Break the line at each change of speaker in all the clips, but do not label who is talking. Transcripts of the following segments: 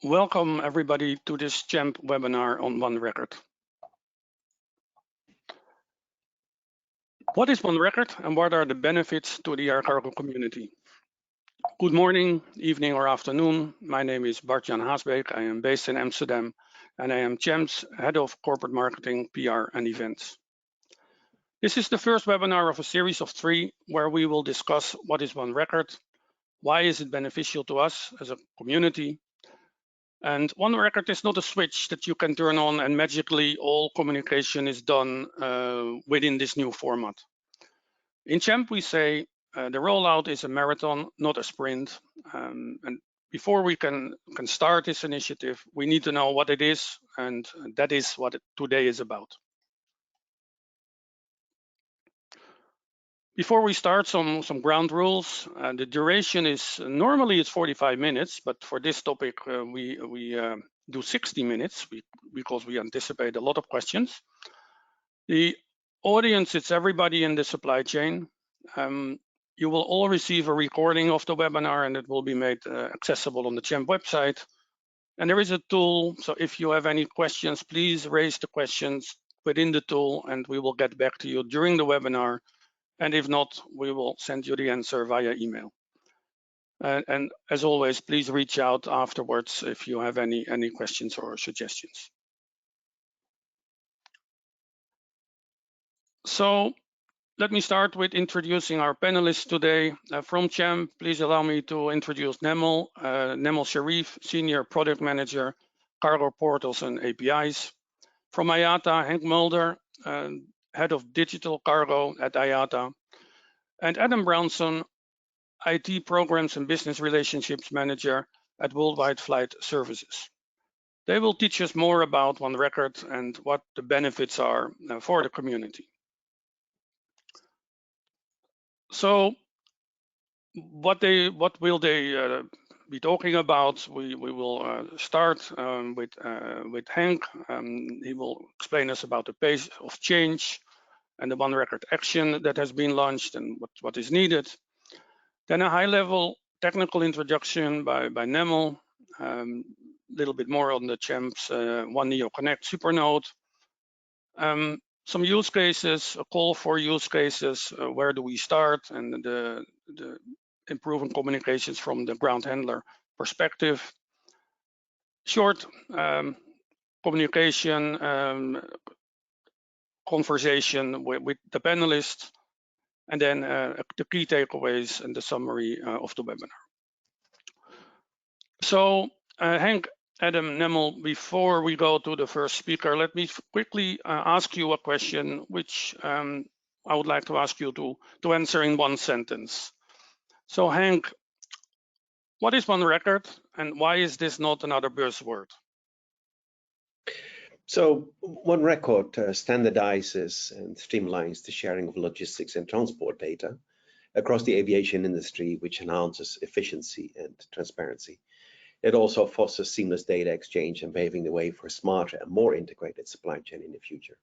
Welcome everybody to this CHAMP webinar on One Record. What is One Record and what are the benefits to the air cargo community? Good morning, evening or afternoon. My name is Bart Haasbeek. I am based in Amsterdam and I am CHAMP's Head of Corporate Marketing, PR and Events. This is the first webinar of a series of 3 where we will discuss what is One Record, why is it beneficial to us as a community, and One Record is not a switch that you can turn on and magically all communication is done within this new format. In CHAMP, we say the rollout is a marathon, not a sprint. And before we can start this initiative, we need to know what it is, and that is what today is about. Before we start, some ground rules. The duration is normally it's 45 minutes, but for this topic we do 60 minutes because we anticipate a lot of questions. The audience, it's everybody in the supply chain. You will all receive a recording of the webinar and it will be made accessible on the CHAMP website. And there is a tool, so if you have any questions, please raise the questions within the tool and we will get back to you during the webinar. And if not, we will send you the answer via email. And as always, please reach out afterwards if you have any questions or suggestions. So let me start with introducing our panelists today. From CHAMP, please allow me to introduce Nemil, Nemil Sharif, Senior Product Manager, Cargo Portals and APIs. From IATA, Henk Mulder, Head of Digital Cargo at IATA. And Adam Brownson, IT Programs and Business Relationships Manager at Worldwide Flight Services. They will teach us more about One Record and what the benefits are for the community. So what will they be talking about? We will start with Henk. He will explain us about the pace of change and the One Record action that has been launched and what is needed. Then a high-level technical introduction by Nemil, little bit more on the CHAMP's One Neo Connect Supernode. Some use cases, a call for use cases, where do we start, and the improving communications from the ground handler perspective. Short communication, conversation with the panelists, and then the key takeaways and the summary of the webinar. So Henk, Adam, Nemil, before we go to the first speaker, let me quickly ask you a question, which I would like to ask you to answer in one sentence. So Henk, what is One Record and why is this not another buzzword?
So One Record standardizes and streamlines the sharing of logistics and transport data across the aviation industry, which enhances efficiency and transparency. It also fosters seamless data exchange and paving the way for a smarter and more integrated supply chain in the future.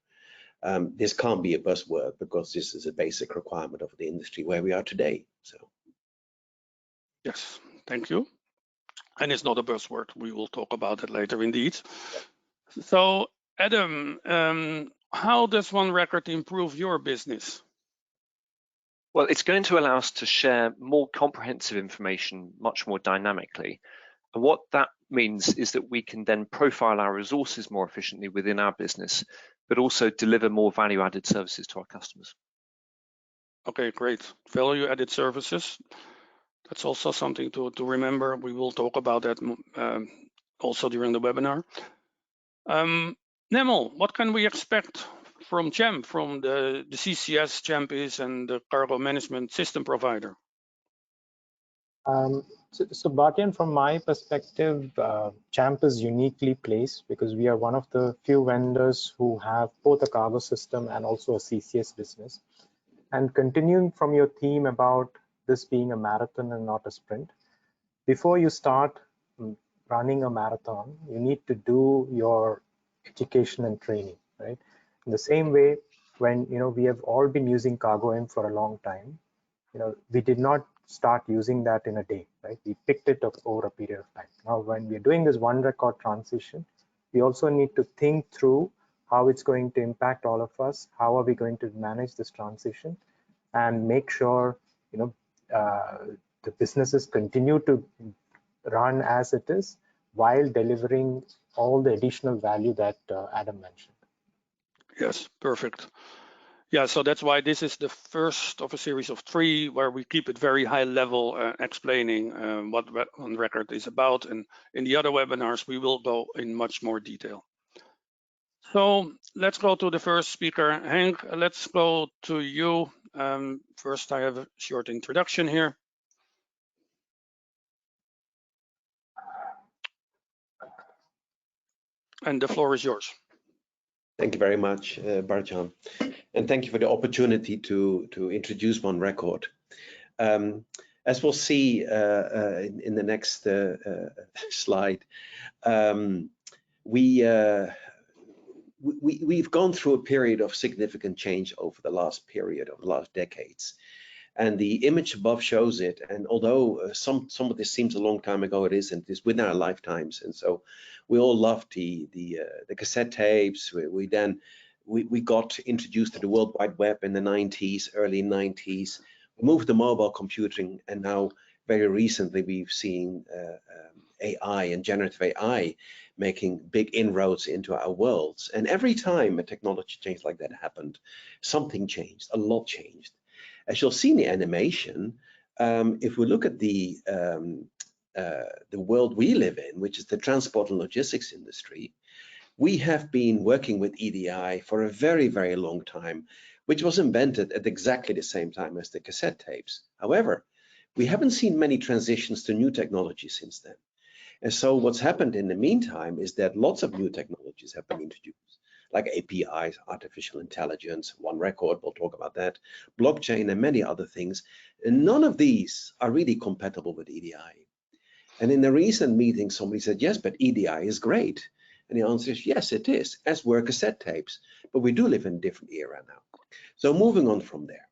This can't be a buzzword because this is a basic requirement of the industry where we are today. So,
yes, thank you. And it's not a buzzword. We will talk about it later, indeed. So, Adam, how does One Record improve your business?
Well, it's going to allow us to share more comprehensive information much more dynamically. And what that means is that we can then profile our resources more efficiently within our business, but also deliver more value-added services to our customers. Okay, great. Value-added services. That's also something to remember. We will talk about that also during the webinar. Nemil, what can we expect from CHAMP, from the CCS CHAMP is and the cargo management system provider?
So Bartian, from my perspective, CHAMP is uniquely placed because we are one of the few vendors who have both a cargo system and also a CCS business. And continuing from your theme about this being a marathon and not a sprint, before you start running a marathon, you need to do your education and training, right? In the same way, when we have all been using CargoM for a long time, we did not start using that in a day, right? We picked it up over a period of time. Now, when we're doing this one record transition, we also need to think through how it's going to impact all of us. How are we going to manage this transition and make sure, the businesses continue to run as it is while delivering all the additional value that Adam mentioned.
Yes, perfect. Yeah, so that's why this is the first of a series of 3 where we keep it very high level, explaining what on record is about. And in the other webinars, we will go in much more detail. So let's go to the first speaker, Henk. Let's go to you. First, I have a short introduction here. And the floor is yours.
Thank you very much, Bart. And thank you for the opportunity to introduce One Record. As we'll see in the next slide, we've gone through a period of significant change over the last decades. And the image above shows it. And although some of this seems a long time ago, it isn't. It's within our lifetimes. And so we all loved the cassette tapes. We got introduced to the World Wide Web in the 90s, early 90s. We moved to mobile computing, and now very recently we've seen AI and generative AI making big inroads into our worlds. And every time a technology change like that happened, something changed, a lot changed. As you'll see in the animation, if we look at the world we live in, which is the transport and logistics industry, we have been working with EDI for a very, very long time, which was invented at exactly the same time as the cassette tapes. However, we haven't seen many transitions to new technology since then. And so what's happened in the meantime is that lots of new technologies have been introduced, like APIs, artificial intelligence, One Record, we'll talk about that, blockchain, and many other things. And none of these are really compatible with EDI. And in a recent meeting, somebody said, yes, but EDI is great. And the answer is, yes, it is, as were cassette tapes. But we do live in a different era now. So moving on from there,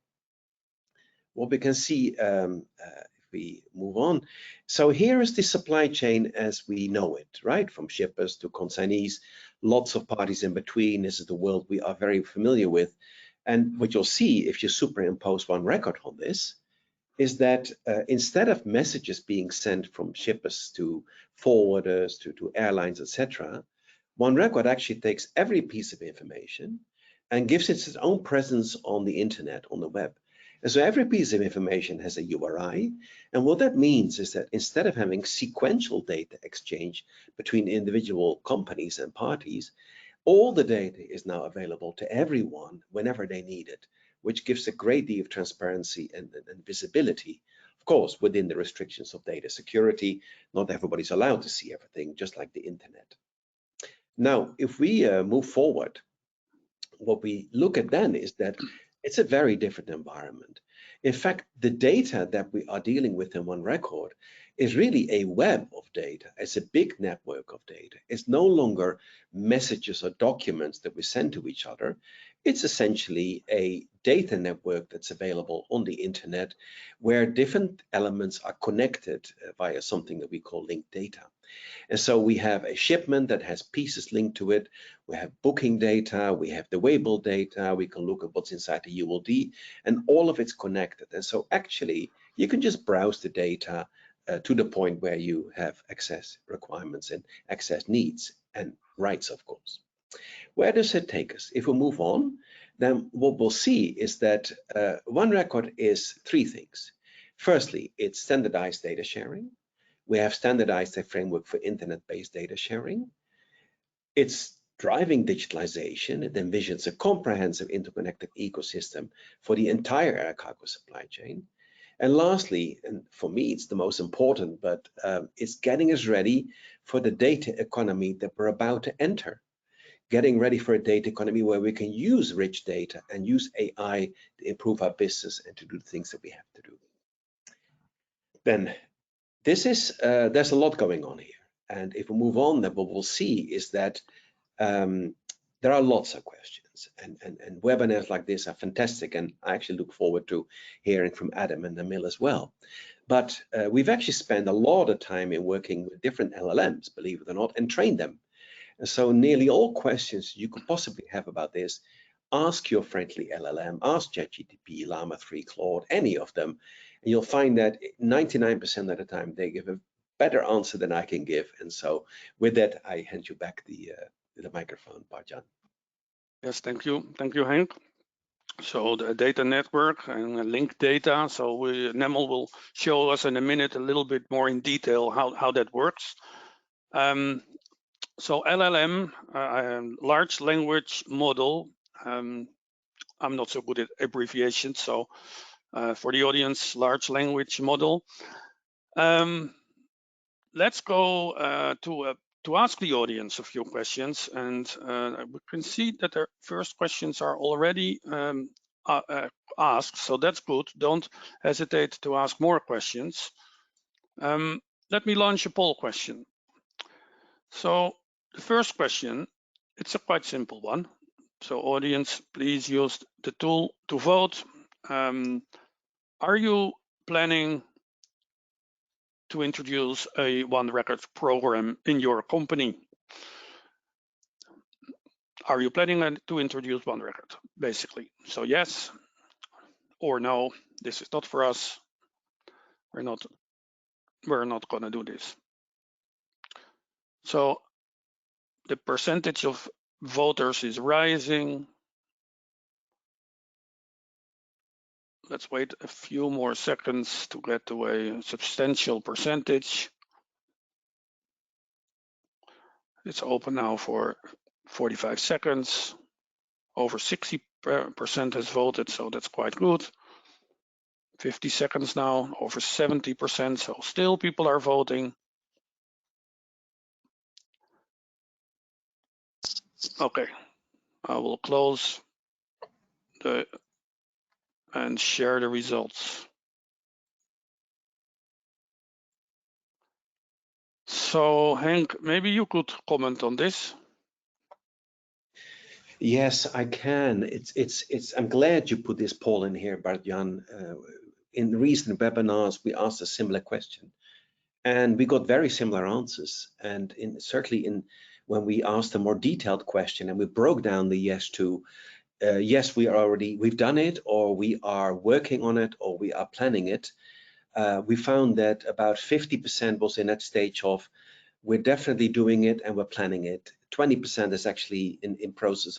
what we can see, if we move on. So here is the supply chain as we know it, right? From shippers to consignees, lots of parties in between. This is the world we are very familiar with. And what you'll see if you superimpose One Record on this is that instead of messages being sent from shippers to forwarders to airlines, etc., One Record actually takes every piece of information and gives it its own presence on the internet, on the web. And so every piece of information has a URI. And what that means is that instead of having sequential data exchange between individual companies and parties, all the data is now available to everyone whenever they need it, which gives a great deal of transparency and visibility, of course, within the restrictions of data security. Not everybody's allowed to see everything, just like the internet. Now, if we move forward, what we look at then is that it's a very different environment. In fact, the data that we are dealing with in One Record is really a web of data. It's a big network of data. It's no longer messages or documents that we send to each other. It's essentially a data network that's available on the internet where different elements are connected via something that we call linked data. And so we have a shipment that has pieces linked to it. We have booking data, we have the weighable data, we can look at what's inside the ULD, and all of it's connected. And so actually, you can just browse the data to the point where you have access requirements and access needs and rights, of course. Where does it take us? If we move on, then what we'll see is that One Record is 3 things. Firstly, it's standardized data sharing. We have standardized a framework for internet-based data sharing. It's driving digitalization. It envisions a comprehensive interconnected ecosystem for the entire air cargo supply chain. And lastly, and for me, it's the most important, but it's getting us ready for the data economy that we're about to enter. Getting ready for a data economy where we can use rich data and use AI to improve our business and to do the things that we have to do. Then this is, there's a lot going on here. And if we move on, then what we'll see is that the there are lots of questions, and webinars like this are fantastic, and I actually look forward to hearing from Adam and Nemil as well. But we've actually spent a lot of time in working with different LLMs, believe it or not, and trained them. And so nearly all questions you could possibly have about this, ask your friendly LLM, ask ChatGPT, Llama 3, Claude, any of them, and you'll find that 99% of the time they give a better answer than I can give. And so with that, I hand you back the microphone, Bart-Jan.
Yes, thank you, Henk. So the data network and linked data. So Nemil will show us in a minute a little bit more in detail how that works. So LLM, large language model. I'm not so good at abbreviations, so for the audience, large language model. Let's go to ask the audience a few questions, and we can see that their first questions are already asked, so that's good. Don't hesitate to ask more questions. Let me launch a poll question. So the first question, it's a quite simple one. So audience, please use the tool to vote. Are you planning to introduce a one record program in your company? Are you planning to introduce one record, basically? So yes or no, this is not for us. We're not gonna do this. So the percentage of voters is rising. Let's wait a few more seconds to get to a substantial percentage. It's open now for 45 seconds. Over 60% has voted, so that's quite good. 50 seconds now, over 70%, so still people are voting. Okay, I will close and share the results. So Henk, maybe you could comment on this.
Yes, I can. I'm glad you put this poll in here, Bart-Jan. In recent webinars, we asked a similar question, and we got very similar answers. And certainly when we asked a more detailed question, and we broke down the yes to yes, we've done it, or we are working on it, or we are planning it. We found that about 50% was in that stage of we're definitely doing it and we're planning it. 20% is actually in process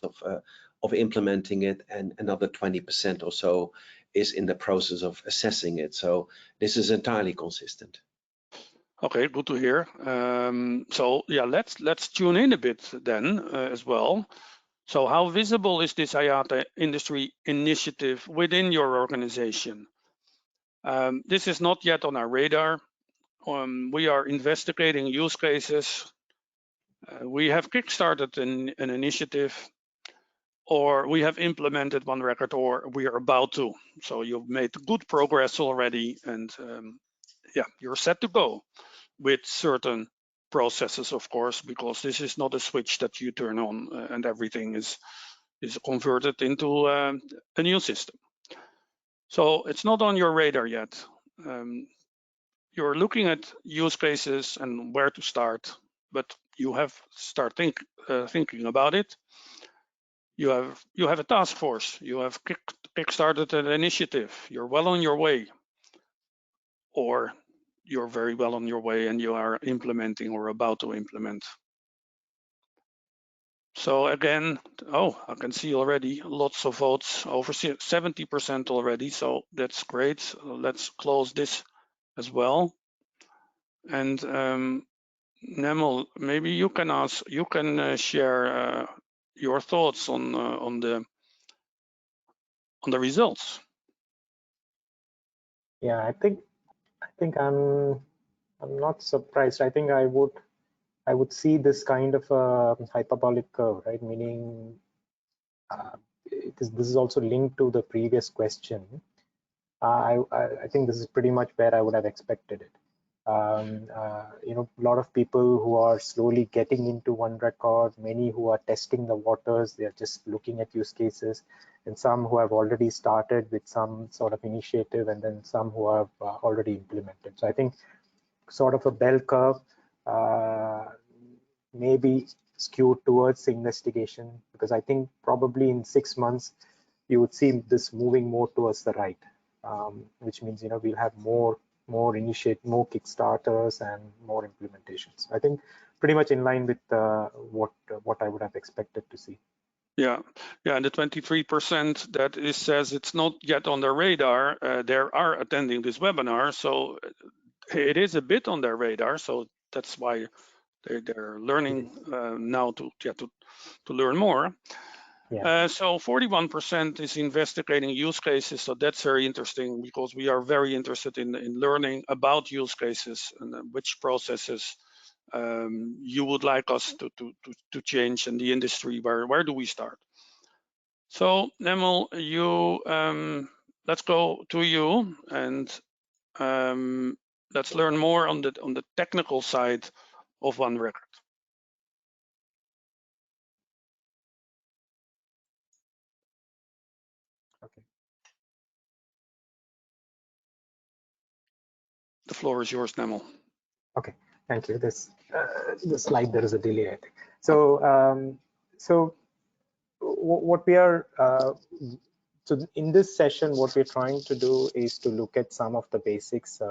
of implementing it, and another 20% or so is in the process of assessing it. So this is entirely consistent.
Okay, good to hear. So yeah, let's tune in a bit then as well. So how visible is this IATA industry initiative within your organization? This is not yet on our radar. We are investigating use cases. We have kickstarted an initiative, or we have implemented one record, or we are about to. So you've made good progress already, and yeah, you're set to go with certain processes, of course, because this is not a switch that you turn on and everything is converted into a new system. So it's not on your radar yet. You're looking at use cases and where to start, but you have start thinking about it. You have a task force. You have kickstarted an initiative. You're well on your way, or you're very well on your way and you are implementing or about to implement. So again, I can see already lots of votes, over 70% already. So that's great. Let's close this as well. And Nemil, maybe you can share your thoughts on the results.
Yeah, I think I'm not surprised. I think I would see this kind of a hyperbolic curve, right? Meaning this is also linked to the previous question. I think this is pretty much where I would have expected it. A lot of people who are slowly getting into one record, many who are testing the waters, they're just looking at use cases, and some who have already started with some sort of initiative, and then some who have already implemented. So I think sort of a bell curve, maybe skewed towards investigation, because I think probably in 6 months, you would see this moving more towards the right, which means, we'll have more Kickstarters and more implementations. I think pretty much in line with what I would have expected to see.
Yeah, and the 23% that it says it's not yet on their radar, they are attending this webinar, so it is a bit on their radar. So that's why they're learning now to learn more.
Yeah.
So 41% is investigating use cases. So that's very interesting, because we are very interested in learning about use cases and which processes you would like us to change in the industry. Where do we start? So Nemil, let's go to you, and let's learn more on the technical side of One Record.
Okay.
The floor is yours, Nemil.
Okay, thank you. This the slide, there is a delay, I think. So what we are so in this session, what we're trying to do is to look at some of the basics.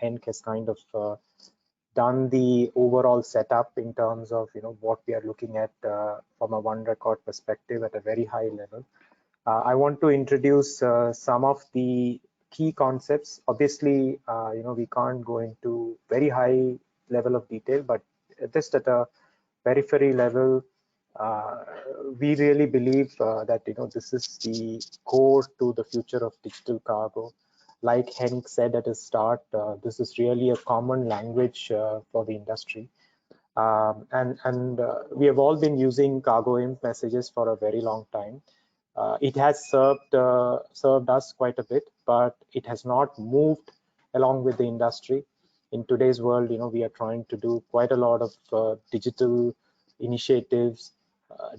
Henk has kind of done the overall setup in terms of what we are looking at from a One Record perspective at a very high level. I want to introduce some of the key concepts. Obviously, we can't go into very high level of detail, but just at a periphery level, we really believe that this is the core to the future of digital cargo. Like Henk said at the start, this is really a common language for the industry. And we have all been using cargo imp messages for a very long time. It has served us quite a bit, but it has not moved along with the industry. In today's world, we are trying to do quite a lot of digital initiatives,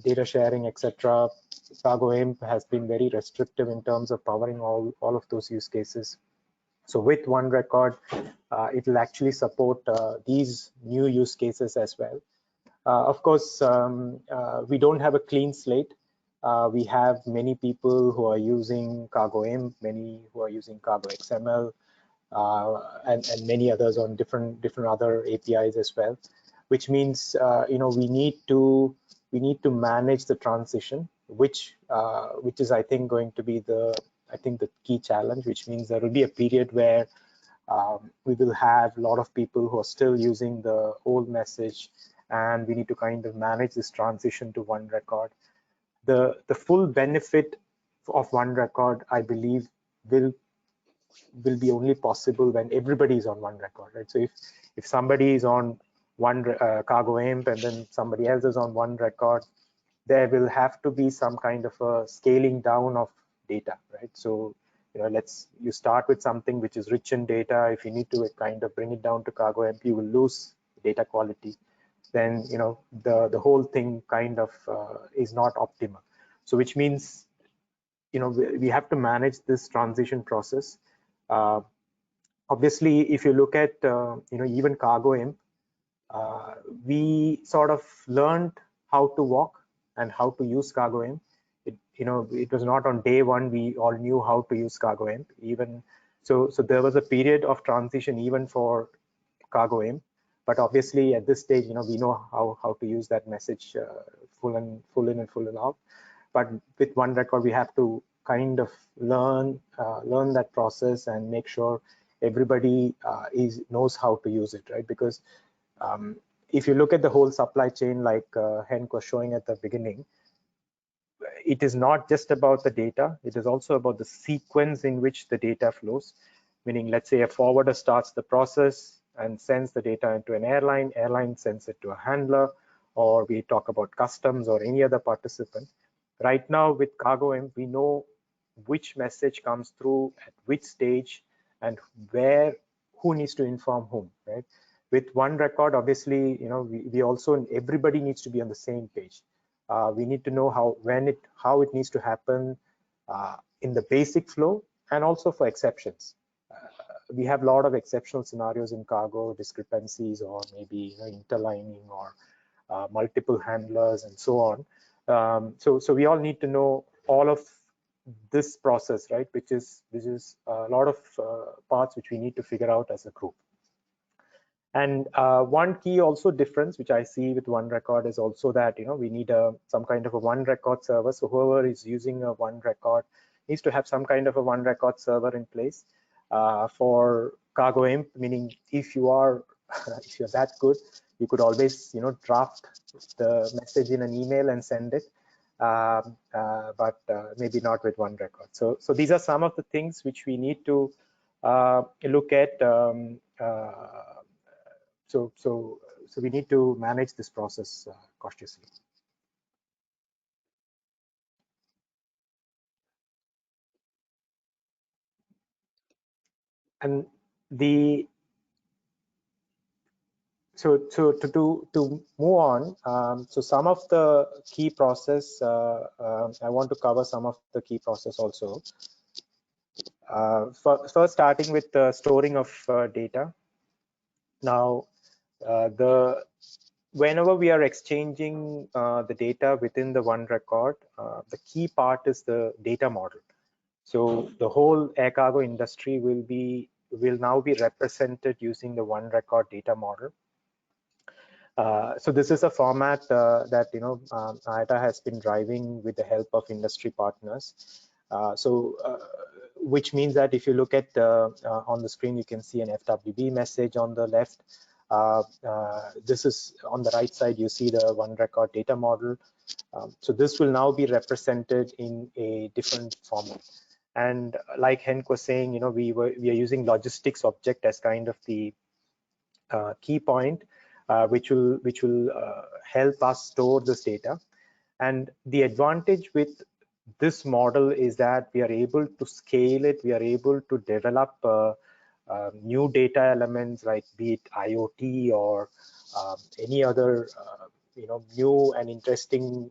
data sharing, etc. Cargo imp has been very restrictive in terms of powering all of those use cases. So with One Record, it will actually support these new use cases as well. Of course, we don't have a clean slate. We have many people who are using Cargo imp, many who are using Cargo XML, and many others on different other APIs as well, which means we need to manage the transition, which is, I think, going to be the key challenge, which means there will be a period where we will have a lot of people who are still using the old message, and we need to kind of manage this transition to One Record. The full benefit of One Record, I believe, will be only possible when everybody is on One Record, right? So if somebody is on one Cargo imp and then somebody else is on One Record, there will have to be some kind of a scaling down of data, right? So you start with something which is rich in data. If you need to kind of bring it down to Cargo imp, you will lose data quality. Then the whole thing kind of is not optimal. So which means we have to manage this transition process. Obviously, if you look at even Cargo imp, we sort of learned how to walk and how to use Cargo imp. It was not on day one we all knew how to use Cargo imp. Even so there was a period of transition even for Cargo imp. But obviously at this stage, we know how to use that message full in and full out. But with One Record, we have to kind of learn that process and make sure everybody knows how to use it, right? Because if you look at the whole supply chain, like Henk was showing at the beginning, it is not just about the data, it is also about the sequence in which the data flows. Meaning, let's say a forwarder starts the process and sends the data into an airline sends it to a handler, or we talk about customs or any other participant. Right now with Cargo imp, we know which message comes through at which stage and who needs to inform whom, right? With one record, obviously, we also, everybody needs to be on the same page. We need to know how it needs to happen in the basic flow, and also for exceptions. We have a lot of exceptional scenarios in cargo, discrepancies, or maybe interlining, or multiple handlers, and so on. So we all need to know all of this process, right? Which is a lot of parts which we need to figure out as a group. And one key also difference which I see with one record is also that we need some kind of a one record server. So whoever is using a one record needs to have some kind of a one record server in place for cargo imp, meaning if you're that good, you could always draft the message in an email and send it, but maybe not with one record. So these are some of the things which we need to look at. So we need to manage this process cautiously. And to move on, so some of the key process, I want to cover some of the key process also. First, starting with the storing of data. Now, whenever we are exchanging the data within the one record, the key part is the data model. So the whole air cargo industry will now be represented using the one record data model. So this is a format that IATA has been driving with the help of industry partners. Which means that if you look at on the screen, you can see an FWB message on the left. This is on the right side, you see the one record data model. So this will now be represented in a different format. And like Henk was saying, we are using logistics object as kind of the key point, which will help us store this data. And the advantage with this model is that we are able to scale it. We are able to develop new data elements, like be it IoT or any other new and interesting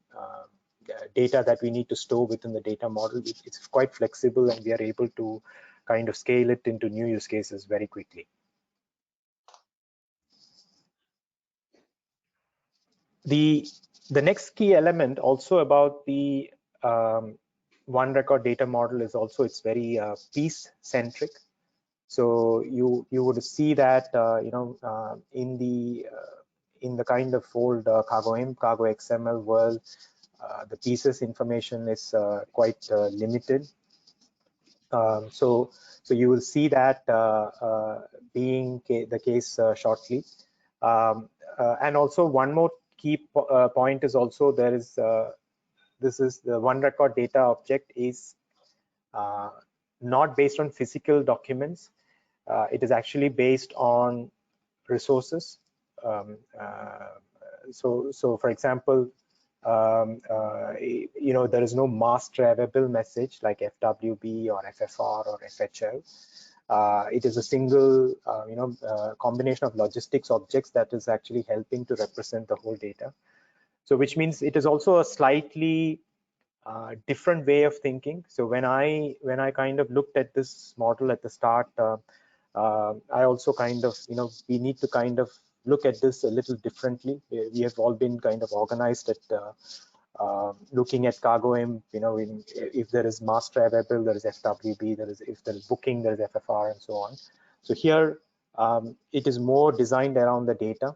data that we need to store within the data model. It's quite flexible, and we are able to kind of scale it into new use cases very quickly. The next key element also about the one record data model is also it's very piece centric. So you would see that in the kind of old cargo imp, cargo XML world, the pieces information is quite limited. So you will see that being the case shortly. And also one more key point is also there is this is the one record data object is not based on physical documents. It is actually based on resources. So for example, there is no master available message like FWB or FFR or FHL. It is a single combination of logistics objects that is actually helping to represent the whole data. So which means it is also a slightly different way of thinking. So when I kind of looked at this model at the start, I also kind of we need to kind of look at this a little differently. We have all been kind of organized at looking at cargo imp, if there is master available, there is FWB, if there is booking, there is FFR, and so on. So here it is more designed around the data,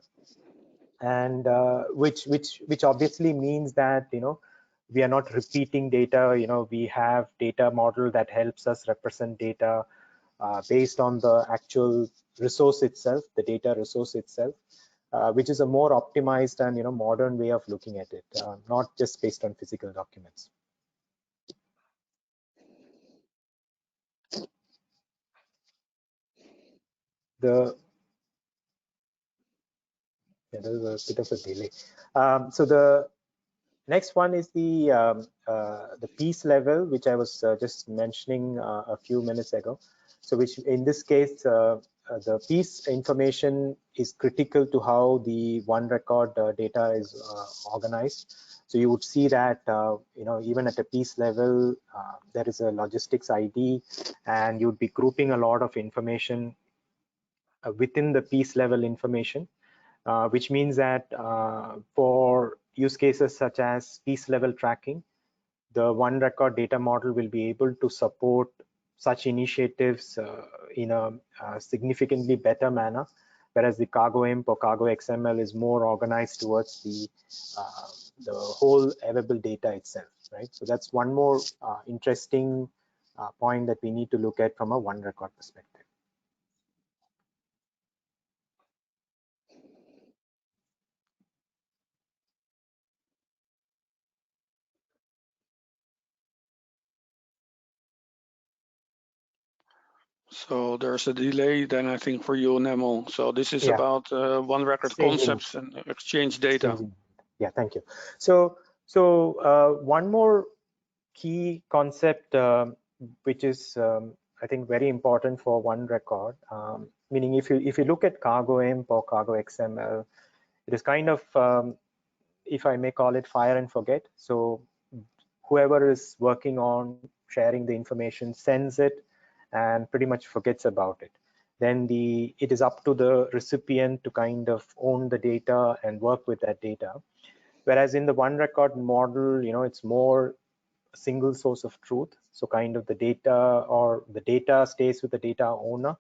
and which obviously means that we are not repeating data. We have data model that helps us represent data based on the actual resource itself, the data resource itself, which is a more optimized and modern way of looking at it, not just based on physical documents. There is a bit of a delay. So the next one is the piece level, which I was just mentioning a few minutes ago. So which in this case, the piece information is critical to how the one record data is organized. So you would see that even at a piece level, there is a logistics ID, and you'd be grouping a lot of information within the piece level information, which means that for use cases such as piece level tracking, the one record data model will be able to support such initiatives in a significantly better manner, whereas the cargo imp or cargo XML is more organized towards the whole available data itself, right? So that's one more interesting point that we need to look at from a one record perspective.
So there's a delay then, I think, for you, Nemil. So this is
Yeah.
about one record concepts and exchange data.
Yeah, thank you. So one more key concept, which is I think very important for one record, meaning if you look at cargo imp or cargo XML, it is kind of, if I may call it, fire and forget. So whoever is working on sharing the information sends it and pretty much forgets about it. Then it is up to the recipient to kind of own the data and work with that data. Whereas in the one record model, it's more a single source of truth. So kind of the data stays with the data owner.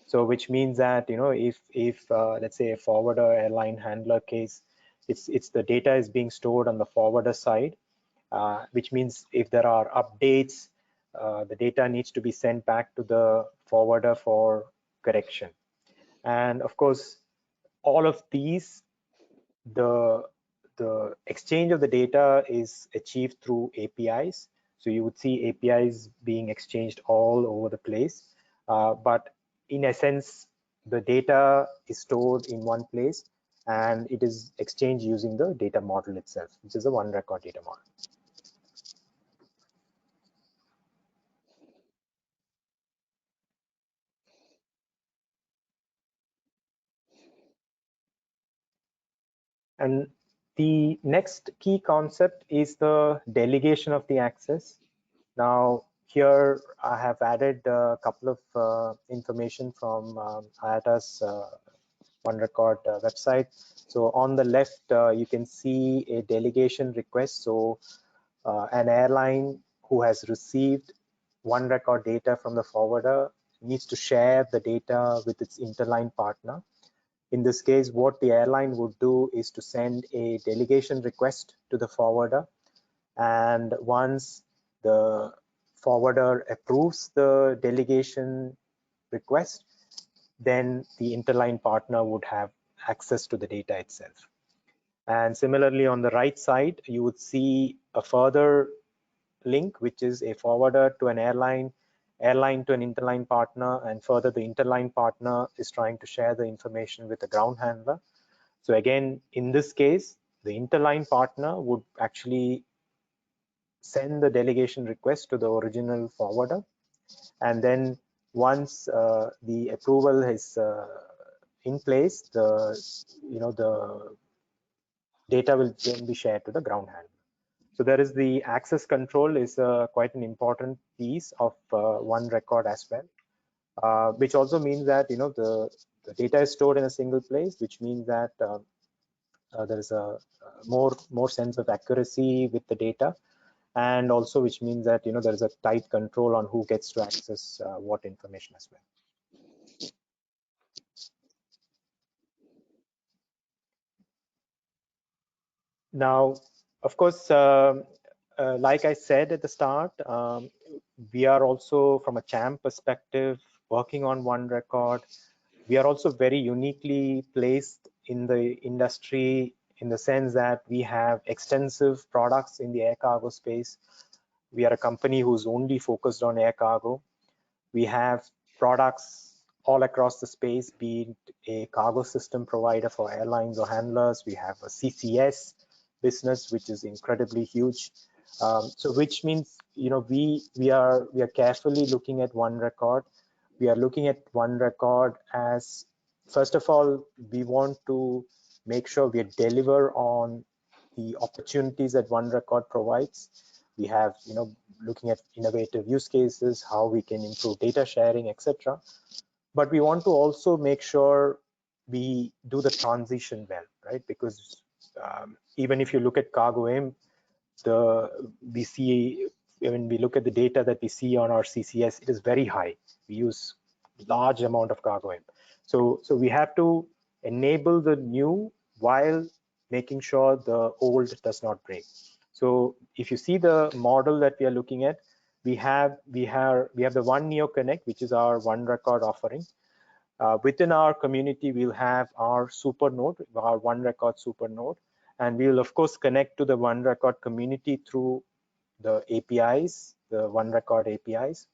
So which means that, if let's say a forwarder airline handler case, it's the data is being stored on the forwarder side, which means if there are updates, the data needs to be sent back to the forwarder for correction. And of course, all of these, the exchange of the data is achieved through APIs. So you would see APIs being exchanged all over the place. But in essence, the data is stored in one place and it is exchanged using the data model itself, which is a one record data model. And the next key concept is the delegation of the access. Now, here I have added a couple of information from IATA's One Record website. So on the left, you can see a delegation request. So an airline who has received One Record data from the forwarder needs to share the data with its interline partner. In this case, what the airline would do is to send a delegation request to the forwarder. And once the forwarder approves the delegation request, then the interline partner would have access to the data itself. And similarly, on the right side, you would see a further link, which is a forwarder to an airline to an interline partner, and further the interline partner is trying to share the information with the ground handler. So again, in this case, the interline partner would actually send the delegation request to the original forwarder, and then once the approval is in place, the data will then be shared to the ground handler. So there is the access control is quite an important piece of one record as well, which also means that the data is stored in a single place, which means that there is a more sense of accuracy with the data, and also which means that there is a tight control on who gets to access what information as well. Now, of course, like I said at the start, we are also, from a CHAMP perspective, working on one record. We are also very uniquely placed in the industry in the sense that we have extensive products in the air cargo space. We are a company who's only focused on air cargo. We have products all across the space, be it a cargo system provider for airlines or handlers. We have a CCS business, which is incredibly huge. So which means we are carefully looking at one record. we are looking at one record as, first of all, we want to make sure we deliver on the opportunities that one record provides. We have, looking at innovative use cases, how we can improve data sharing, etc. But we want to also make sure we do the transition well, right? Because even if you look at CargoM, we see, when we look at the data that we see on our CCS, it is very high. We use large amount of CargoM. So we have to enable the new while making sure the old does not break. So if you see the model that we are looking at, we have the One Neo Connect, which is our one record offering. Within our community, we'll have our super node, our one record super node, and we will of course connect to the one record community through the APIs, the one record APIs.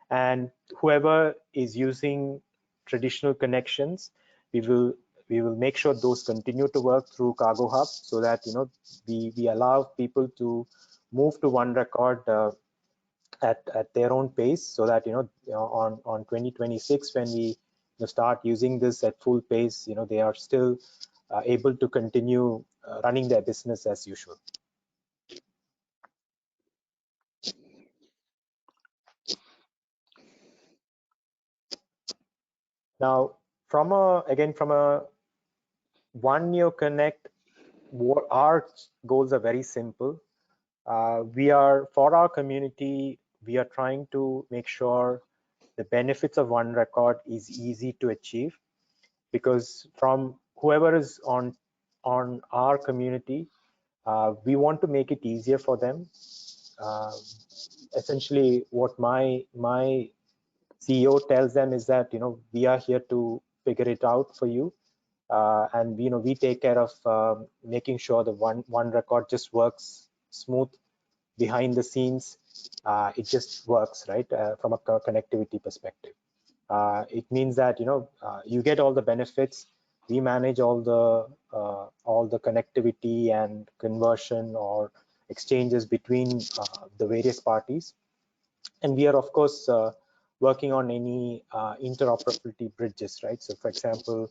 And whoever is using traditional connections, we will make sure those continue to work through Cargo Hub, so that we allow people to move to one record at their own pace, so that on 2026, when we start using this at full pace, they are still able to continue running their business as usual. Now, from a One Neo Connect, our goals are very simple. For our community, we are trying to make sure the benefits of one record is easy to achieve, because from whoever is on our community, we want to make it easier for them. Essentially, what my CEO tells them is that we are here to figure it out for you, and we take care of making sure the one record just works smooth behind the scenes. It just works, right, from a connectivity perspective. It means that you get all the benefits. We manage all the connectivity and conversion or exchanges between the various parties, and we are of course working on any interoperability bridges, right? So for example,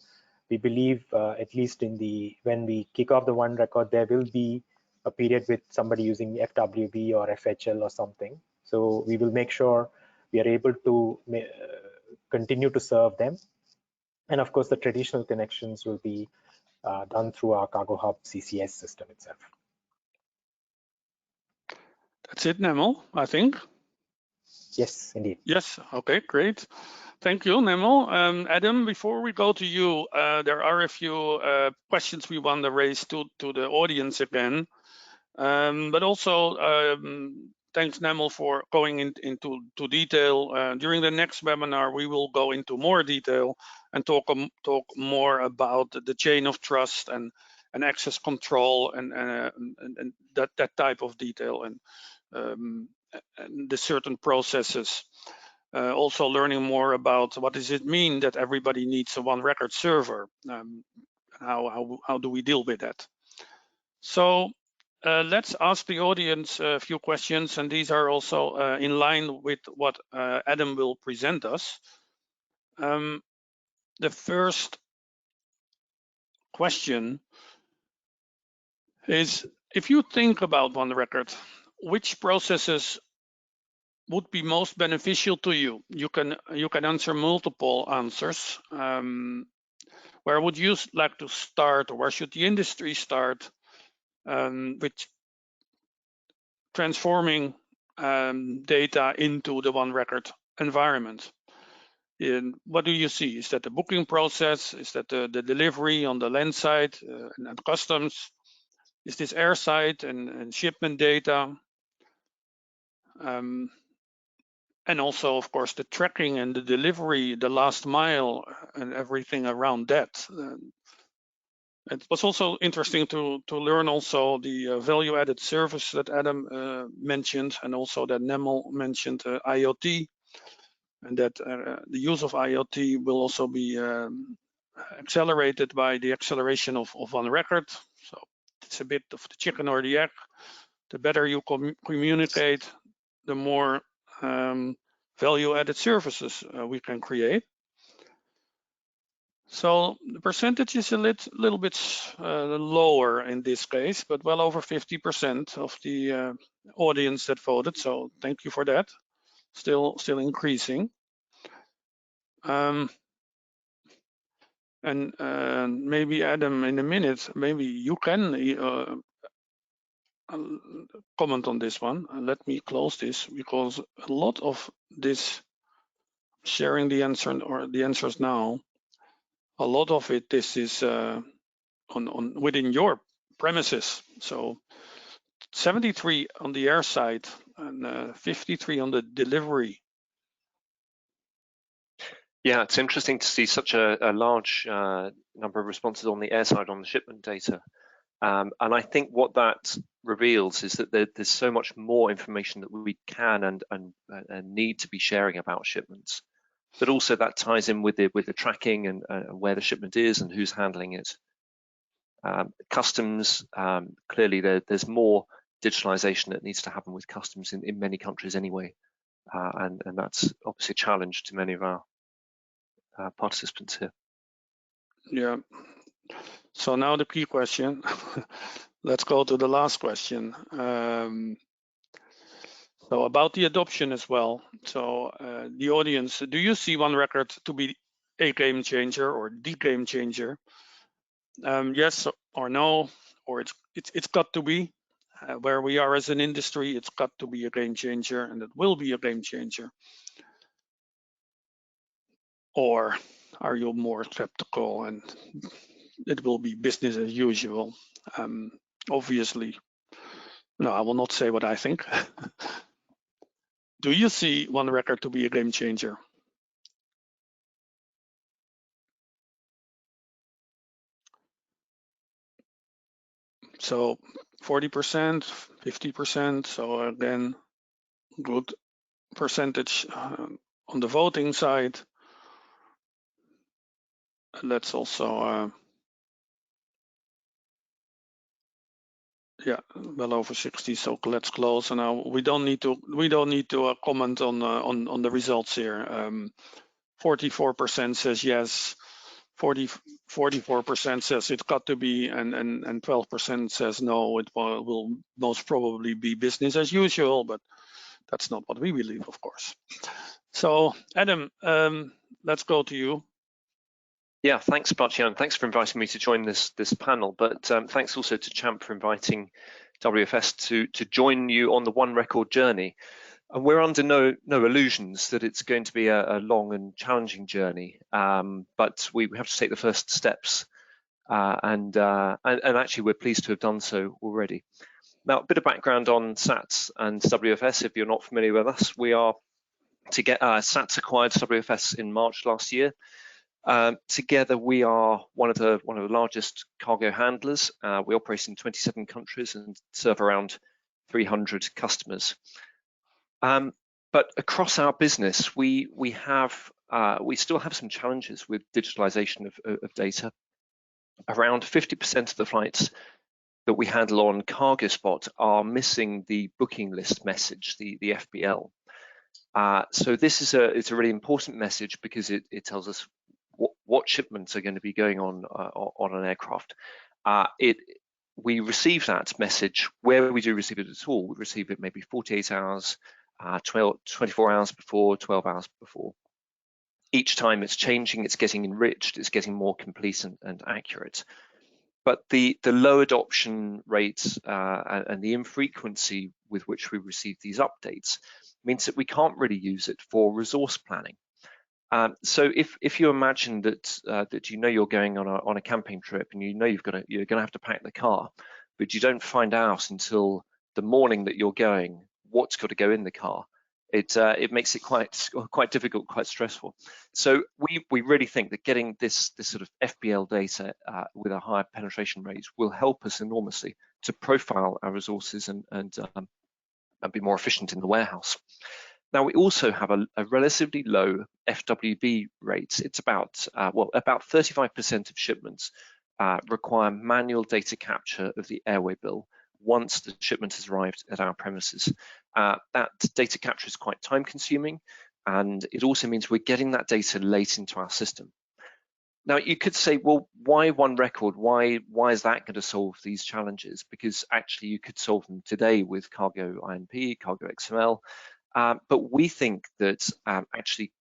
we believe at least when we kick off the one record, there will be a period with somebody using FWB or FHL or something. So we will make sure we are able to continue to serve them. And of course, the traditional connections will be done through our Cargo Hub CCS system itself.
That's it, Nemil, I think.
Yes, indeed.
Yes, okay, great. Thank you, Nemil. Adam, before we go to you, there are a few questions we want to raise to the audience again. But also, thanks, Nemil, for going into detail. During the next webinar, we will go into more detail and talk more about the chain of trust and access control and that type of detail and the certain processes. Also learning more about what does it mean that everybody needs a one record server. How do we deal with that? So let's ask the audience a few questions, and these are also in line with what Adam will present us. The first question is, if you think about one record, which processes would be most beneficial to you? You can answer multiple answers. Where would you like to start, or where should the industry start with transforming data into the one record environment? And what do you see? Is that the booking process? Is that the delivery on the land side and customs? Is this airside and shipment data? And also, of course, the tracking and the delivery, the last mile, and everything around that. It was also interesting to learn also the value-added service that Adam mentioned, and also that Nemil mentioned IoT, and that the use of IoT will also be accelerated by the acceleration of one record. So it's a bit of the chicken or the egg. The better you communicate, the more value-added services we can create. So the percentage is a little bit lower in this case, but well over 50% of the audience that voted. So thank you for that. Still increasing. And maybe Adam, in a minute, maybe you can comment on this one. Let me close this, because a lot of this sharing the answer or the answers now, a lot of it, this is on within your premises. So 73 on the air side and 53 on the delivery.
Yeah, it's interesting to see such a large number of responses on the air side on the shipment data. And I think what that reveals is that there's so much more information that we can and need to be sharing about shipments. But also that ties in with the tracking and where the shipment is and who's handling it. Customs, clearly there's more digitalization that needs to happen with customs in many countries anyway. And that's obviously a challenge to many of our participants here.
Yeah. So now the key question. Let's go to the last question. So about the adoption as well. So the audience, do you see One Record to be a game changer or the game changer? Yes or no, or it's got to be. Where we are as an industry, it's got to be a game changer, and it will be a game changer. Or are you more skeptical and it will be business as usual? Obviously, no, I will not say what I think. Do you see One Record to be a game changer? So 40%, 50%. So again, good percentage on the voting side. Let's also, yeah, well over 60. So let's close. And now we don't need to comment on the results here. 44% says yes. 44% says it's got to be, and 12% says no, it will most probably be business as usual, but that's not what we believe, of course. So Adam, let's go to you.
Yeah, thanks, Bart-Jan. Thanks for inviting me to join this panel, but thanks also to Champ for inviting WFS to join you on the One Record journey. And we're under no illusions that it's going to be a long and challenging journey, but we have to take the first steps, and actually we're pleased to have done so already. Now, a bit of background on SATS and WFS. If you're not familiar with us, we are SATS acquired WFS in March last year. Together, we are one of the largest cargo handlers. We operate in 27 countries and serve around 300 customers. But across our business, we still have some challenges with digitalization of data. Around 50% of the flights that we handle on CargoSpot are missing the booking list message, the FBL. So this is a really important message because it tells us what shipments are going to be going on an aircraft. We receive that message, where we do receive it at all, we receive it maybe 48 hours, 24 hours before, 12 hours before. Each time it's changing, it's getting enriched, it's getting more complete and accurate. But the low adoption rates and the infrequency with which we receive these updates means that we can't really use it for resource planning. So if you imagine that you know you're going on a camping trip and you know you're going to have to pack the car, but you don't find out until the morning that you're going what's got to go in the car, it makes it quite difficult, quite stressful. So we really think that getting this sort of FBL data with a higher penetration rate will help us enormously to profile our resources and be more efficient in the warehouse. Now, we also have a relatively low FWB rate. It's about 35% of shipments require manual data capture of the airway bill once the shipment has arrived at our premises. That data capture is quite time consuming, and it also means we're getting that data late into our system. Now, you could say, well, why one record? Why is that going to solve these challenges? Because actually you could solve them today with Cargo INP, Cargo XML, but we think that actually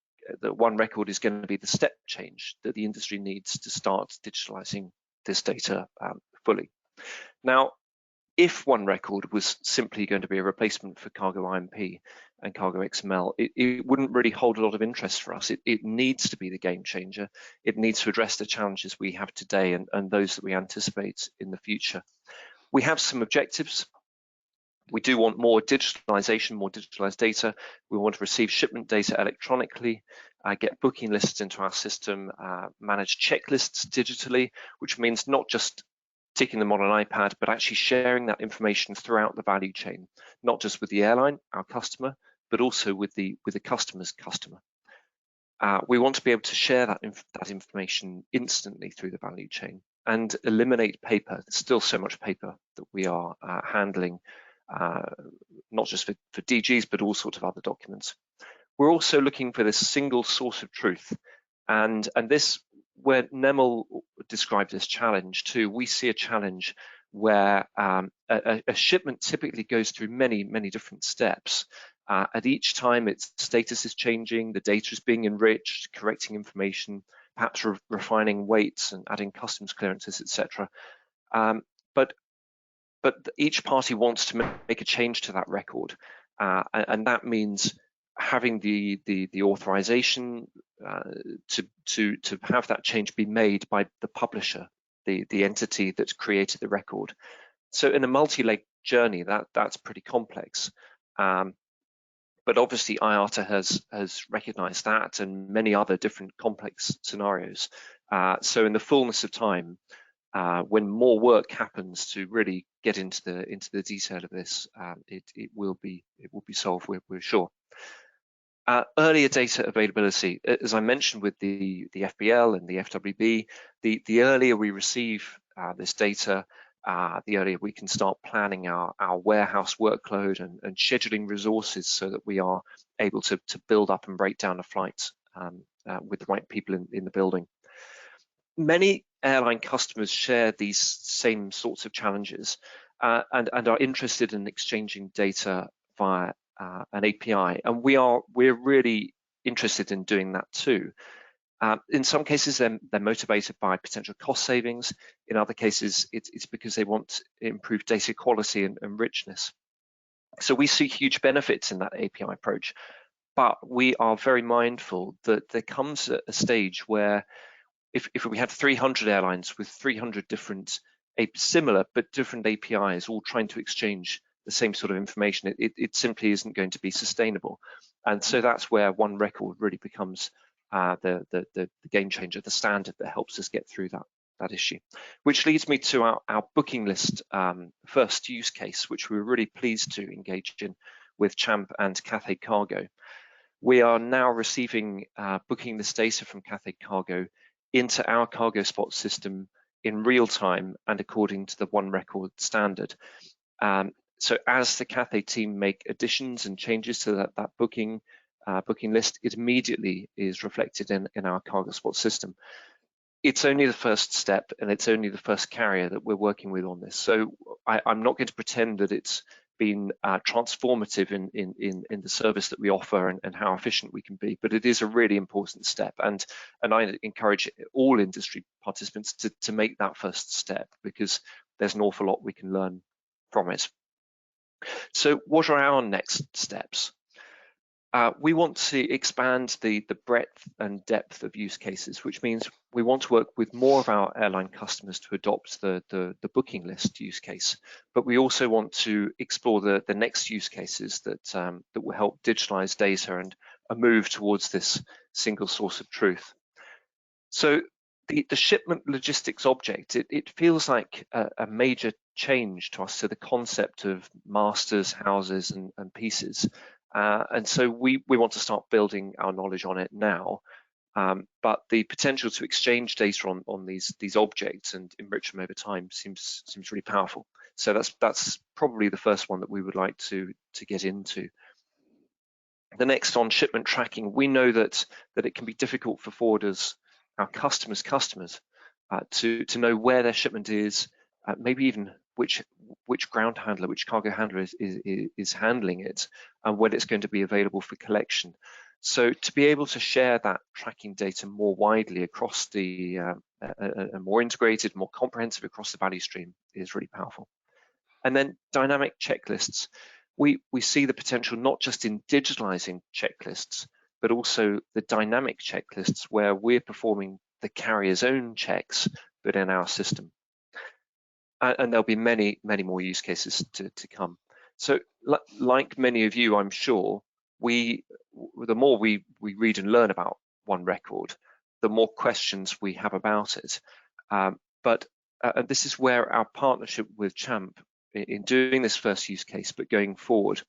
that one record is going to be the step change that the industry needs to start digitalizing this data fully. Now, if one record was simply going to be a replacement for Cargo INP and Cargo XML, it wouldn't really hold a lot of interest for us. It needs to be the game changer. It needs to address the challenges we have today and those that we anticipate in the future. We have some objectives. We do want more digitalization, more digitalized data. We want to receive shipment data electronically, get booking lists into our system, manage checklists digitally, which means not just ticking them on an iPad, but actually sharing that information throughout the value chain, not just with the airline, our customer, but also with the customer's customer. We want to be able to share that information instantly through the value chain and eliminate paper. There's still so much paper that we are handling, not just for DGs, but all sorts of other documents. We're also looking for this single source of truth, and this, where Nemil described this challenge too, we see a challenge where a shipment typically goes through many different steps. At each time, its status is changing, the data is being enriched, correcting information, perhaps refining weights and adding customs clearances, etc. But each party wants to make a change to that record, and that means having the authorization to have that change be made by the publisher, the entity that's created the record. So in a multi-leg journey, that's pretty complex. But obviously IATA has recognized that and many other different complex scenarios. So in the fullness of time, when more work happens to really get into the detail of this, it will be solved, we're sure. Earlier data availability, as I mentioned with the FBL and the FWB, the earlier we receive this data, the earlier we can start planning our warehouse workload and scheduling resources so that we are able to build up and break down a flight with the right people in the building. Many airline customers share these same sorts of challenges and are interested in exchanging data via an API, and we're really interested in doing that too. In some cases, they're motivated by potential cost savings. In other cases, it's because they want improved data quality and richness. So we see huge benefits in that API approach, but we are very mindful that there comes a stage where if we had 300 airlines with 300 different similar but different APIs all trying to exchange the same sort of information, it simply isn't going to be sustainable. And so that's where one record really becomes the game changer, the standard that helps us get through that issue. Which leads me to our booking list first use case, which we were really pleased to engage in with Champ and Cathay Cargo. We are now receiving booking list data from Cathay Cargo into our cargo spot system in real time and according to the one record standard. So as the Cathay team make additions and changes to that booking list, it immediately is reflected in our cargo spot system. It's only the first step, and it's only the first carrier that we're working with on this. So I'm not going to pretend that it's been transformative in the service that we offer and how efficient we can be, but it is a really important step, and I encourage all industry participants to make that first step, because there's an awful lot we can learn from it. So what are our next steps? We want to expand the breadth and depth of use cases, which means we want to work with more of our airline customers to adopt the booking list use case, but we also want to explore the next use cases that will help digitalize data and a move towards this single source of truth. So the shipment logistics object, it feels like a major change to us, to the concept of masters, houses and pieces. And so we want to start building our knowledge on it now, but the potential to exchange data on these objects and enrich them over time seems really powerful. So that's probably the first one that we would like to get into. The next on shipment tracking, we know that it can be difficult for forwarders, our customers' to know where their shipment is, maybe even which ground handler, which cargo handler is handling it, and when it's going to be available for collection. So to be able to share that tracking data more widely across the more integrated, more comprehensive across the value stream is really powerful. And then dynamic checklists. We see the potential not just in digitalizing checklists, but also the dynamic checklists where we're performing the carrier's own checks, but in our system. And there'll be many more use cases to come. So like many of you, I'm sure, the more we read and learn about One Record, the more questions we have about it. But this is where our partnership with Champ in doing this first use case, but going forward,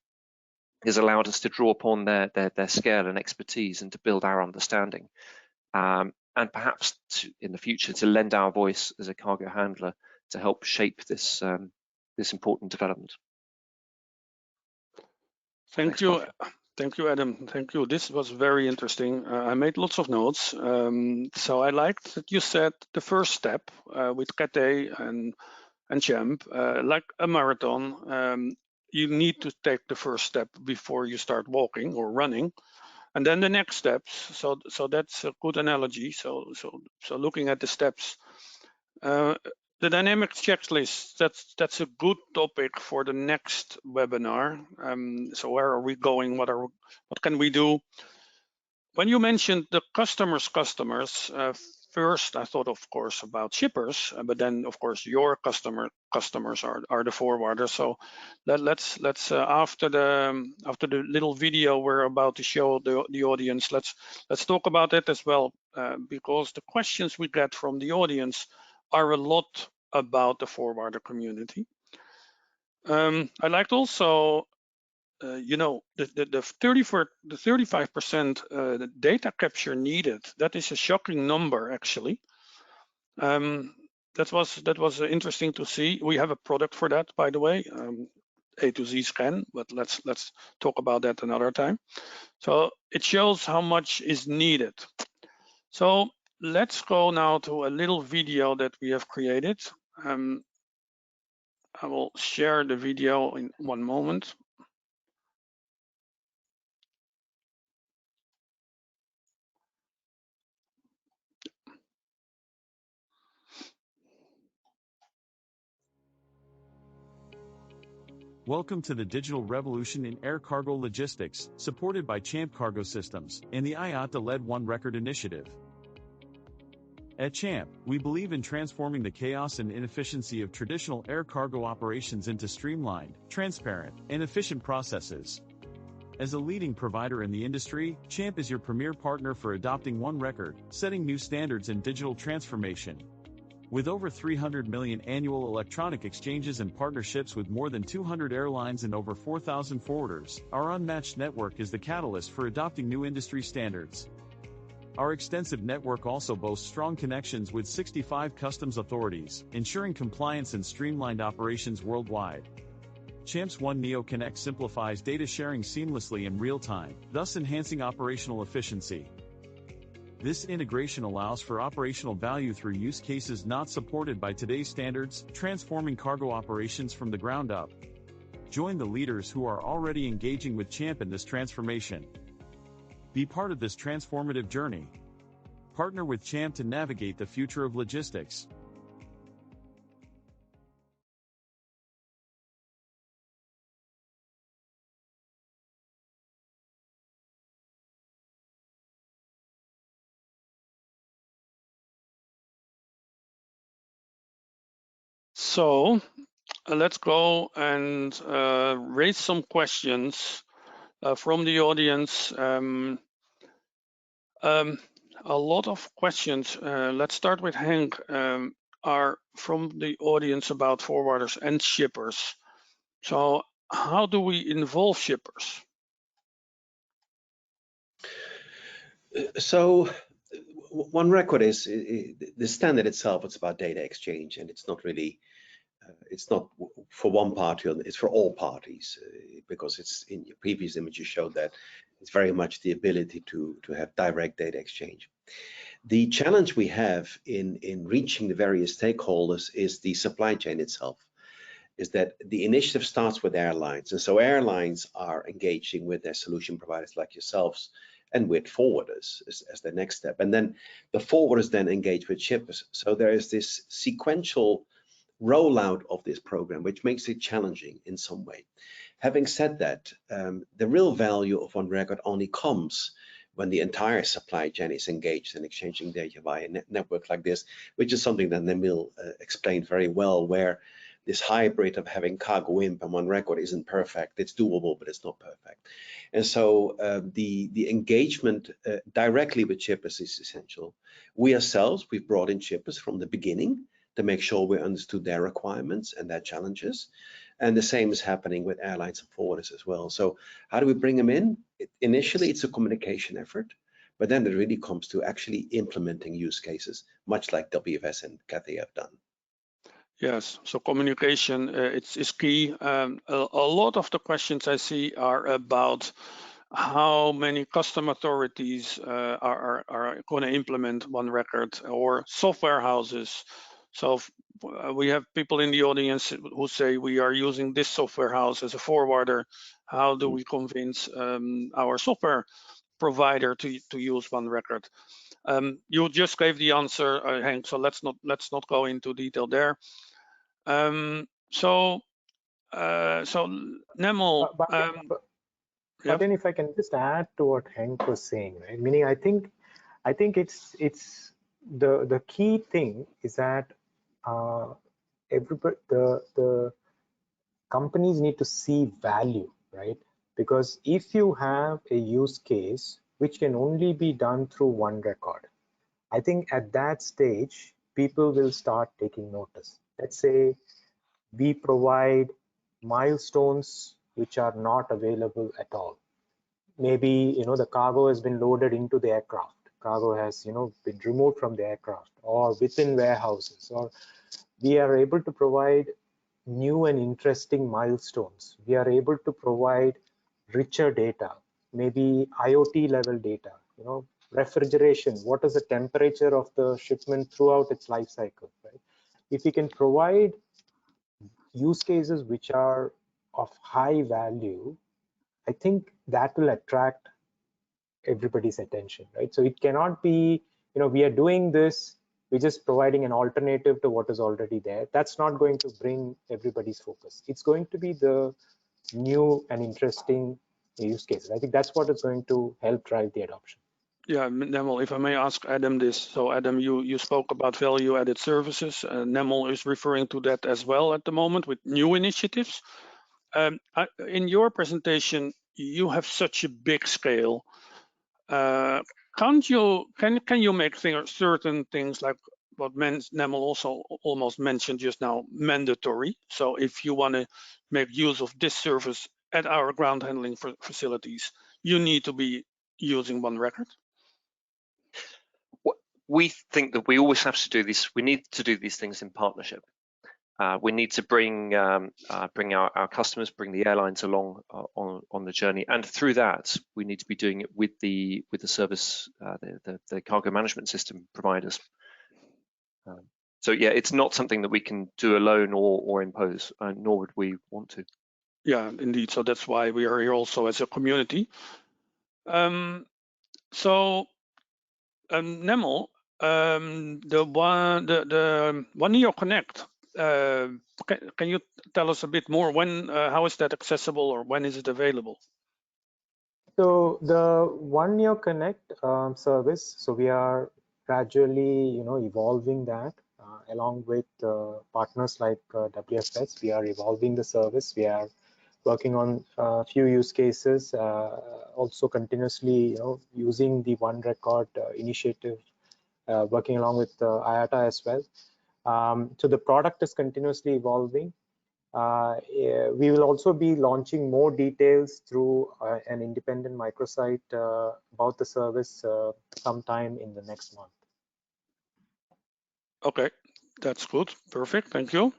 has allowed us to draw upon their scale and expertise and to build our understanding, and perhaps in the future to lend our voice as a cargo handler to help shape this this important development.
Thank you, Adam. Thank you. This was very interesting. I made lots of notes. So I liked that you said the first step with Curating and Champ, like a marathon, you need to take the first step before you start walking or running, and then the next steps. So that's a good analogy. So looking at the steps, the dynamic checklist. That's a good topic for the next webinar. So where are we going? What can we do? When you mentioned the customers, first I thought, of course, about shippers, but then, of course, your customers are the forwarders. So let's after the little video we're about to show the audience, let's talk about it as well, because the questions we get from the audience are a lot about the forwarder community. I liked also, the 35% data capture needed. That is a shocking number, actually. That was interesting to see. We have a product for that, by the way, A to Z scan, but let's talk about that another time. So it shows how much is needed. So let's go now to a little video that we have created. I will share the video in one moment.
Welcome to the digital revolution in air cargo logistics, supported by Champ Cargo Systems and the IATA-led One Record initiative. At Champ, we believe in transforming the chaos and inefficiency of traditional air cargo operations into streamlined, transparent, and efficient processes. As a leading provider in the industry, Champ is your premier partner for adopting One Record, setting new standards in digital transformation. With over 300 million annual electronic exchanges and partnerships with more than 200 airlines and over 4,000 forwarders, our unmatched network is the catalyst for adopting new industry standards. Our extensive network also boasts strong connections with 65 customs authorities, ensuring compliance and streamlined operations worldwide. Champ's One Neo Connect simplifies data sharing seamlessly in real time, thus enhancing operational efficiency. This integration allows for operational value through use cases not supported by today's standards, transforming cargo operations from the ground up. Join the leaders who are already engaging with Champ in this transformation. Be part of this transformative journey. Partner with Champ to navigate the future of logistics.
So let's go and raise some questions from the audience. A lot of questions. Let's start with Henk. Are from the audience about forwarders and shippers. So how do we involve shippers?
So One Record is the standard itself. It's about data exchange, and it's not really, it's not for one party, it's for all parties, because it's in your previous image you showed that It's very much the ability to have direct data exchange. The challenge we have in reaching the various stakeholders is the supply chain itself, is that the initiative starts with airlines. And so airlines are engaging with their solution providers like yourselves and with forwarders as the next step. And then the forwarders then engage with shippers. So there is this sequential rollout of this program, which makes it challenging in some way. Having said that, the real value of one record only comes when the entire supply chain is engaged in exchanging data via a network like this, which is something that Nemil explained very well, where this hybrid of having cargo imp and one record isn't perfect. It's doable, but it's not perfect. And so the engagement directly with shippers is essential. We ourselves, we've brought in shippers from the beginning to make sure we understood their requirements and their challenges. And the same is happening with airlines and forwarders as well. So how do we bring them in? Initially, it's a communication effort, but then it really comes to actually implementing use cases, much like WFS and Cathay have done.
Yes, so communication is key. A lot of the questions I see are about how many custom authorities are going to implement one record, or software houses. So we have people in the audience who say we are using this software house as a forwarder. How do we convince our software provider to use one record? You just gave the answer, Henk, so let's not go into detail there. So Nemil,
but then if I can just add to what Henk was saying, right? Meaning, I think it's the key thing is that everybody, the companies need to see value, right? Because if you have a use case which can only be done through one record, I think at that stage people will start taking notice. Let's say we provide milestones which are not available at all. Maybe the cargo has been loaded into the aircraft, cargo has been removed from the aircraft or within warehouses, or we are able to provide new and interesting milestones. We are able to provide richer data, maybe IoT level data, refrigeration, what is the temperature of the shipment throughout its life cycle, right? If we can provide use cases which are of high value, I think that will attract everybody's attention, right? So it cannot be, we are doing this, we're just providing an alternative to what is already there. That's not going to bring everybody's focus. It's going to be the new and interesting use cases. I think that's what is going to help drive the adoption.
Yeah, Nemil, if I may ask Adam this. So Adam, you spoke about value-added services. Nemil is referring to that as well at the moment with new initiatives. In your presentation, you have such a big scale. Can you make certain things like what Nemil also almost mentioned just now, mandatory? So if you want to make use of this service at our ground handling facilities, you need to be using one record?
We think that we always have to do this. We need to do these things in partnership. We need to bring our customers, bring the airlines along on the journey, and through that, we need to be doing it with the service, the cargo management system providers. So yeah, it's not something that we can do alone or impose, nor would we want to.
Yeah, indeed. So that's why we are here also as a community. Nemil, the One Neo Connect. Can you tell us a bit more? How is that accessible, or when is it available?
So the One Neo Connect service. So we are gradually, evolving that along with partners like WFS. We are evolving the service. We are working on a few use cases, also continuously, using the One Record initiative, working along with IATA as well. So the product is continuously evolving. We will also be launching more details through an independent microsite about the service sometime in the next month.
Okay, that's good. Perfect. Thank you.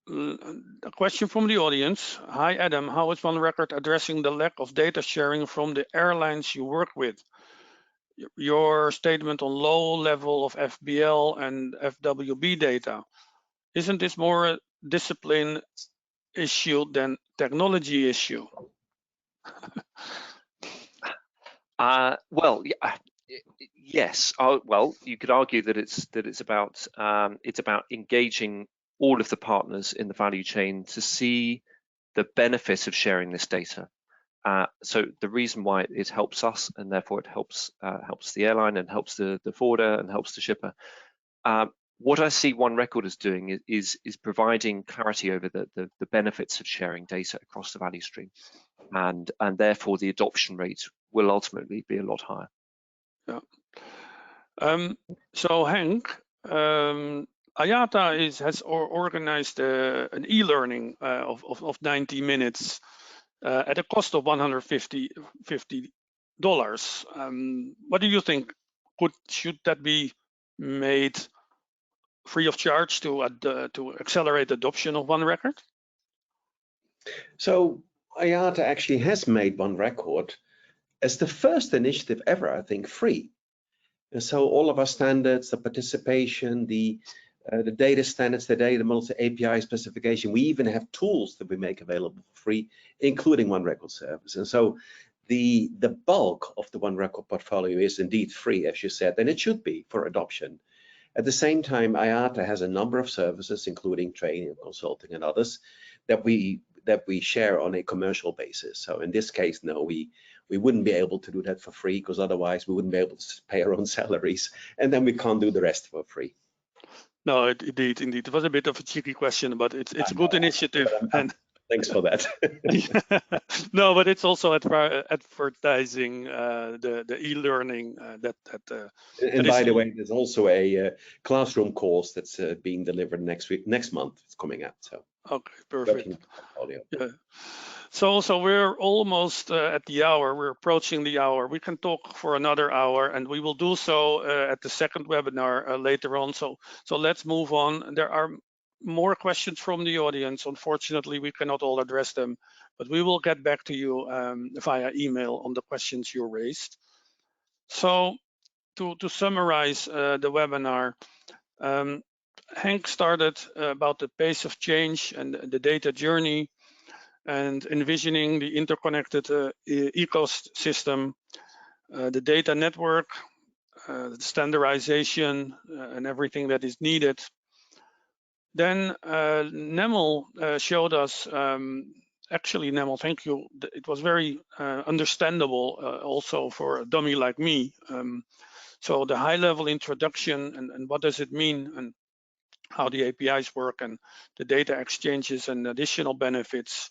a question from the audience. Hi, Adam. How is One Record addressing the lack of data sharing from the airlines you work with? Your statement on low level of FBL and FWB data. Isn't this more a discipline issue than technology issue?
Well, yes. Well, you could argue that it's about engaging all of the partners in the value chain to see the benefit of sharing this data. So the reason why it helps us, and therefore it helps the airline and helps the forwarder and helps the shipper. What I see One Record as doing is providing clarity over the benefits of sharing data across the value stream, and therefore the adoption rate will ultimately be a lot higher.
Yeah. So Henk, IATA has organized an e-learning of 90 minutes at a cost of $150. What do you think? Should that be made free of charge to accelerate adoption of One Record?
So IATA actually has made One Record as the first initiative ever, I think, free. And so all of our standards, the participation, the data standards, the data models, the API specification, we even have tools that we make available for free, including One Record service. And so the bulk of the One Record portfolio is indeed free, as you said, and it should be for adoption. At the same time, IATA has a number of services, including training, consulting, and others that we share on a commercial basis. So in this case, no, we wouldn't be able to do that for free, because otherwise we wouldn't be able to pay our own salaries, and then we can't do the rest for free.
No, indeed. It was a bit of a cheeky question, but it's a good initiative. And
thanks for that.
No, but it's also advertising the e-learning
and by the way, there's also a classroom course that's being delivered next month. It's coming out. So
okay, perfect.
Yeah.
So we're almost at the hour. We're approaching the hour. We can talk for another hour, and we will do so at the second webinar later on. So let's move on. There are more questions from the audience. Unfortunately, we cannot all address them, but we will get back to you via email on the questions you raised. So to summarize the webinar, Henk started about the pace of change and the data journey, and envisioning the interconnected ecosystem, the data network, the standardization, and everything that is needed. Then Nemil showed us, actually Nemil, thank you. It was very understandable also for a dummy like me. So the high level introduction and what does it mean, and how the APIs work, and the data exchanges and additional benefits.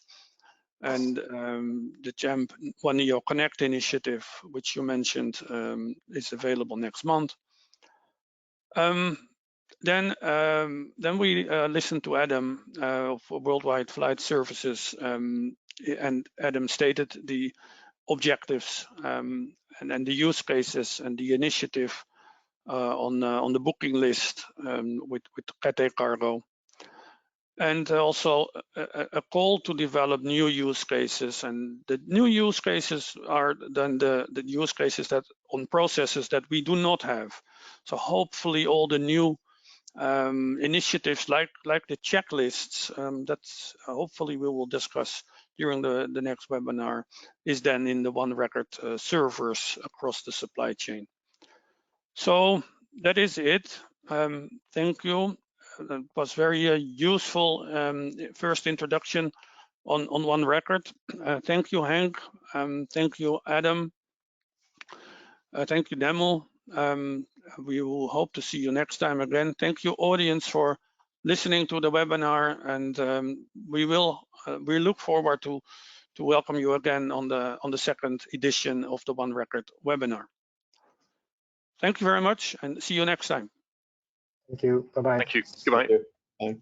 And the JAMP One Neo Connect initiative, which you mentioned, is available next month. Then we listened to Adam for Worldwide Flight Services, and Adam stated the objectives and the use cases and the initiative on the booking list with Curating Cargo. And also a call to develop new use cases, and the new use cases are then the use cases that on processes that we do not have. So hopefully all the new initiatives like the checklists that's hopefully we will discuss during the next webinar is then in the One Record servers across the supply chain. So that is it. Thank you. It was very useful first introduction on One Record. Thank you, Henk. Thank you, Adam. Thank you, Nemil. We will hope to see you next time again. Thank you, audience, for listening to the webinar, and we look forward to welcome you again on the second edition of the One Record webinar. Thank you very much, and see you next time.
Thank you. Bye-bye.
Thank you. Goodbye.
Bye.